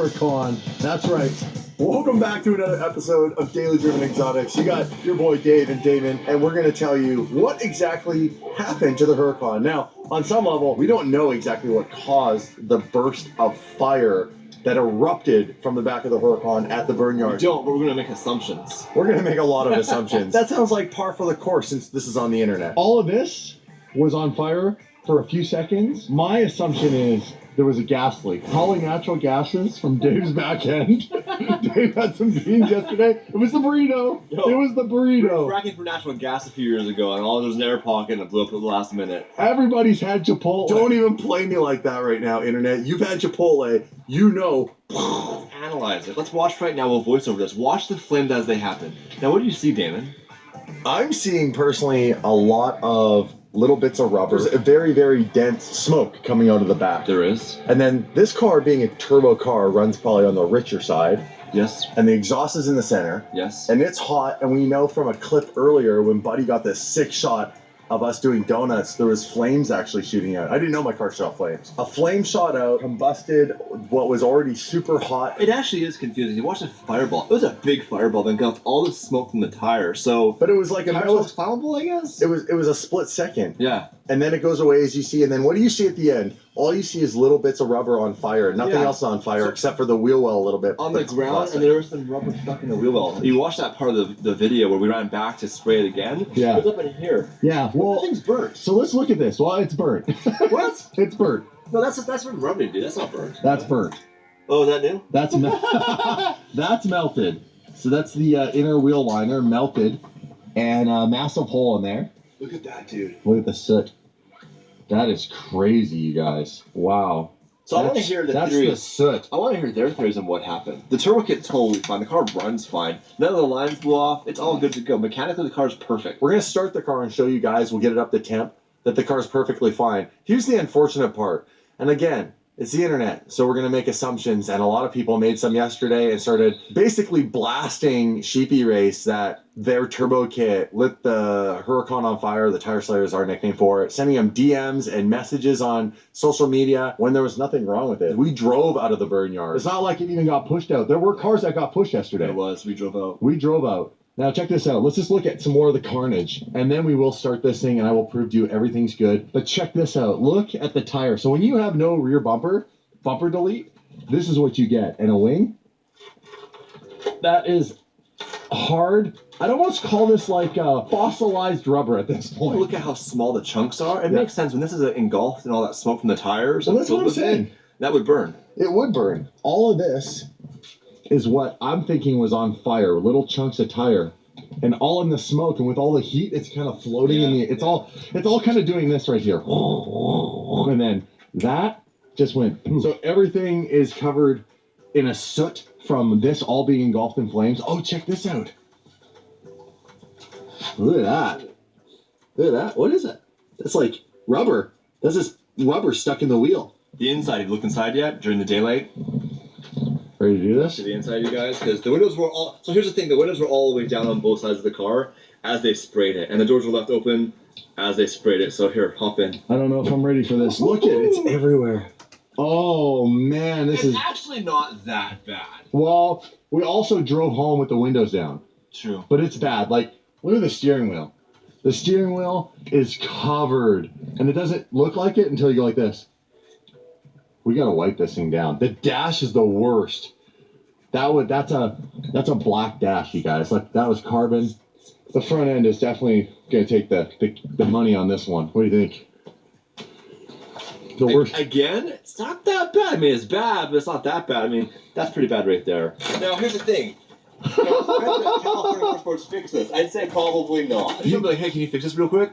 Huracan. That's right. Welcome back to another episode of Daily Driven Exotics. You got your boy Dave and Damon, and we're going to tell you what exactly happened to the Huracan. Now, on some level, we don't know exactly what caused the burst of fire that erupted from the back of the Huracan at the burn yard. We don't, but we're going to make assumptions. We're going to make a lot of assumptions. That sounds like par for the course since this is on the internet. All of this was on fire for a few seconds. My assumption is there was a gas leak. Calling natural gases from Dave's back end. Dave had some beans yesterday. It was the burrito. It was the burrito. We were fracking for natural gas a few years ago, and all there was an air pocket and it blew up at the last minute. Everybody's had Chipotle. Don't even play me like that right now, internet. You've had Chipotle. You know. Let's analyze it. Let's watch right now. We'll voice over this. Watch the flames as they happen. Now, what do you see, Damon? I'm seeing personally a lot of little bits of rubber. There's a very, very dense smoke coming out of the back. There is. And then this car, being a turbo car, runs probably on the richer side. Yes. And the exhaust is in the center. Yes. And it's hot. And we know from a clip earlier when Buddy got this sick shot of us doing donuts, there was flames actually shooting out. I didn't know my car shot flames. A flame shot out, combusted what was already super hot. It actually is confusing. You watch the fireball. It was a big fireball that engulfed all the smoke from the tire. So, but it was like tire was flammable, I guess. It was a split second. Yeah. And then it goes away as you see. And then what do you see at the end? All you see is little bits of rubber on fire. Nothing else is on fire except for the wheel well a little bit. On the ground, and there was some rubber stuck in the wheel well. You watched that part of the video where we ran back to spray it again. Yeah. It was up in here. Yeah. Well, the thing's burnt. So let's look at this. Well, it's burnt. What? It's burnt. No, that's from rubber, dude. That's not burnt. That's burnt. Oh, is that new? That's that's melted. So that's the inner wheel liner melted, and a massive hole in there. Look at that, dude. Look at the soot. That is crazy, you guys. Wow. So I want to hear the that's theories. The soot. I want to hear their theories on what happened. The turbo kit's totally fine. The car runs fine. None of the lines blew off. It's all good to go. Mechanically, the car's perfect. We're going to start the car and show you guys, we'll get it up to temp, that the car's perfectly fine. Here's the unfortunate part. And again, it's the internet, so we're going to make assumptions, and a lot of people made some yesterday and started basically blasting Sheepy Race that their turbo kit lit the Huracan on fire. The Tire Slayer is our nickname for it, sending them DMs and messages on social media when there was nothing wrong with it. We drove out of the burn yard. It's not like it even got pushed out. There were cars that got pushed yesterday. It was. We drove out. We drove out. Now check this out. Let's just look at some more of the carnage, and then we will start this thing, and I will prove to you everything's good. But check this out. Look at the tire. So when you have no rear bumper delete, this is what you get. And a wing, that is hard. I'd almost call this like fossilized rubber at this point. Look at how small the chunks are. It makes sense when this is engulfed in all that smoke from the tires. Well, that's what I'm saying. That would burn. It would burn. All of this is what I'm thinking was on fire. Little chunks of tire, and all in the smoke, and with all the heat, it's kind of floating in the. It's all kind of doing this right here, and then that just went. So everything is covered in a soot from this all being engulfed in flames. Oh, check this out. Look at that. Look at that. What is it? That's like rubber. That's just rubber stuck in the wheel. The inside. Have you looked inside yet during the daylight? Ready to do this? To the inside, you guys, because the windows were all. So here's the thing: the windows were all the way down on both sides of the car as they sprayed it, and the doors were left open as they sprayed it. So here, hop in. I don't know if I'm ready for this. Look at it; it's everywhere. Oh man, this is actually not that bad. Well, we also drove home with the windows down. True. But it's bad. Like, look at the steering wheel. The steering wheel is covered, and it doesn't look like it until you go like this. We gotta wipe this thing down. The dash is the worst. That's a black dash, you guys. Like, that was carbon. The front end is definitely gonna take the money on this one. What do you think? The worst. Again, it's not that bad. I mean, it's bad, but it's not that bad. I mean, that's pretty bad right there. Now, here's the thing. California Motorsports fix this? I'd say probably not. You'd be like, hey, can you fix this real quick?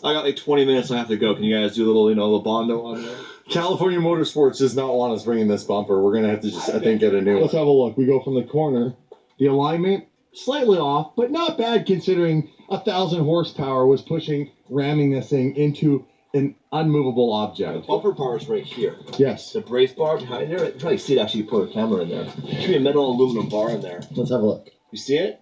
I got like 20 minutes, I have to go. Can you guys do a little bondo on there? California Motorsports does not want us bringing this bumper. We're going to have to just, I think, get a new one. Let's have a look. We go from the corner. The alignment, slightly off, but not bad considering 1,000 horsepower was ramming this thing into an unmovable object. The bumper bar is right here. Yes. The brace bar behind there, you can probably see it actually put a camera in there. There should be a metal aluminum bar in there. Let's have a look. You see it?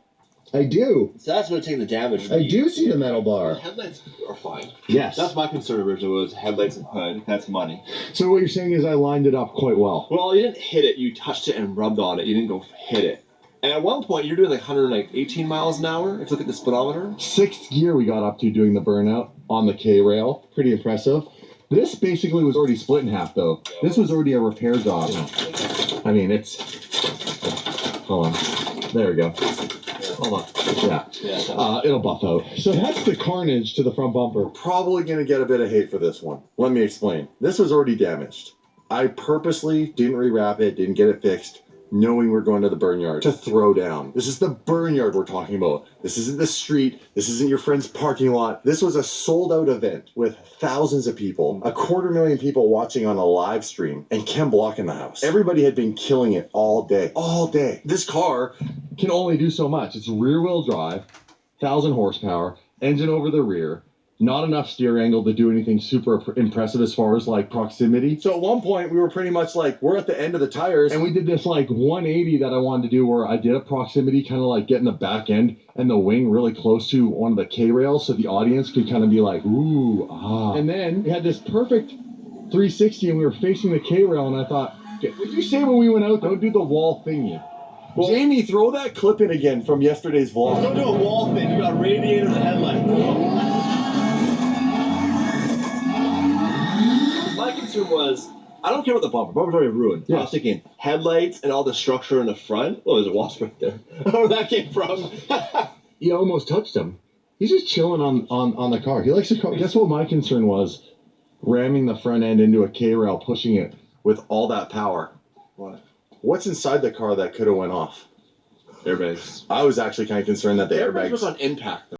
I do. So that's going to take the damage. I do see the metal The bar. headlights are fine. Yes. That's my concern originally was headlights and hood. That's money. So what you're saying is I lined it up quite well. Well, you didn't hit it. You touched it and rubbed on it. You didn't go hit it. And at one point, you're doing like 118 miles an hour. If you look at the speedometer. 6th gear we got up to doing the burnout on the K-rail. Pretty impressive. This basically was already split in half, though. This was already a repair job. I mean, it's... Hold on. There we go. Hold on. Yeah. It'll buff out. So that's the carnage to the front bumper. Probably going to get a bit of hate for this one. Let me explain. This was already damaged. I purposely didn't rewrap it, didn't get it fixed, knowing we're going to the burn yard to throw down. This is the burn yard we're talking about. This isn't the street. This isn't your friend's parking lot. This was a sold out event with thousands of people, 250,000 people watching on a live stream, and Ken Block in the house. Everybody had been killing it all day. All day. This car Can only do so much. It's rear-wheel drive, 1,000 horsepower, engine over the rear, not enough steer angle to do anything super impressive as far as like proximity. So at one point, we were pretty much like, we're at the end of the tires. And we did this like 180 that I wanted to do where I did a proximity, kind of like getting the back end and the wing really close to one of the K-rails so the audience could kind of be like, ooh, ah. And then we had this perfect 360 and we were facing the K-rail and I thought, okay, what did you say when we went out? Don't do the wall thingy. Well, Jamie, throw that clip in again from yesterday's vlog. Don't do a wall thing. You got radiators and headlights. My concern was, I don't care about the bumper. Bumper's already ruined. Yeah. I was thinking headlights and all the structure in the front. Oh, there's a wasp right there. I don't know where that came from. You almost touched him. He's just chilling on the car. He likes the car. Guess what my concern was? Ramming the front end into a K-rail, pushing it. With all that power. What? What's inside the car that could have went off? Airbags. I was actually kind of concerned that the Airbags airbags... was on impact.